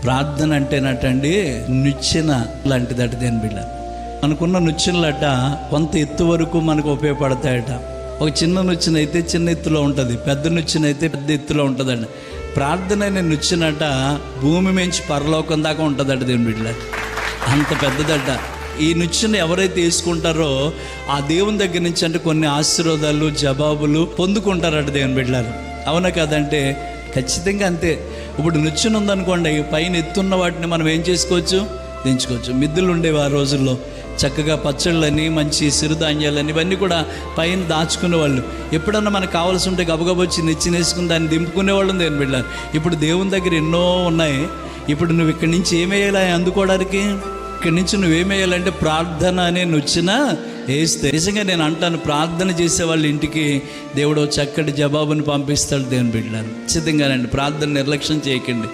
ప్రార్థన అంటేనటండి నిచ్చెన లాంటిదట దేని బిడ్డ. మనకున్న నిచ్చెనలట కొంత ఎత్తు వరకు మనకు ఉపయోగపడతాయట. ఒక చిన్న నిచ్చెన అయితే చిన్న ఎత్తులో ఉంటుంది, పెద్ద నిచ్చెన అయితే పెద్ద ఎత్తులో ఉంటుందండి. ప్రార్థన అనే నిచ్చెనట భూమి మించి పరలోకం దాకా ఉంటుందట దేవుని బిడ్డ, అంత పెద్దదట. ఈ నిచ్చెన ఎవరైతే వేసుకుంటారో ఆ దేవుని దగ్గర నుంచి అంటే కొన్ని ఆశీర్వాదాలు జవాబులు పొందుకుంటారట దేవుని బిడ్డలారు. అవునా కాదంటే ఖచ్చితంగా అంతే. ఇప్పుడు నిచ్చెన ఉందనుకోండి, పైన ఎత్తున్న వాటిని మనం ఏం చేసుకోవచ్చు, దించుకోవచ్చు. మిద్దులు ఉండేవి ఆ రోజుల్లో, చక్కగా పచ్చళ్ళని మంచి సిరుధాన్యాలని ఇవన్నీ కూడా పైన దాచుకునేవాళ్ళు. ఎప్పుడన్నా మనకు కావాల్సి ఉంటే గబగబొచ్చి నిచ్చెనేసుకుని దాన్ని దింపుకునేవాళ్ళం దేవుని బిడ్డలారు. ఇప్పుడు దేవుని దగ్గర ఎన్నో ఉన్నాయి. ఇప్పుడు నువ్వు ఇక్కడి నుంచి ఏమేయాలి అందుకోవడానికి? ఇక్కడి నుంచి నువ్వేమేయాలంటే ప్రార్థన అనే నిచ్చెన వేస్తే నిజంగా నేను అంటాను, ప్రార్థన చేసే వాళ్ళ ఇంటికి దేవుడు చక్కటి జవాబుని పంపిస్తాడు దేవుని బిడ్డలారు. ఖచ్చితంగానండి, ప్రార్థన నిర్లక్ష్యం చేయకండి.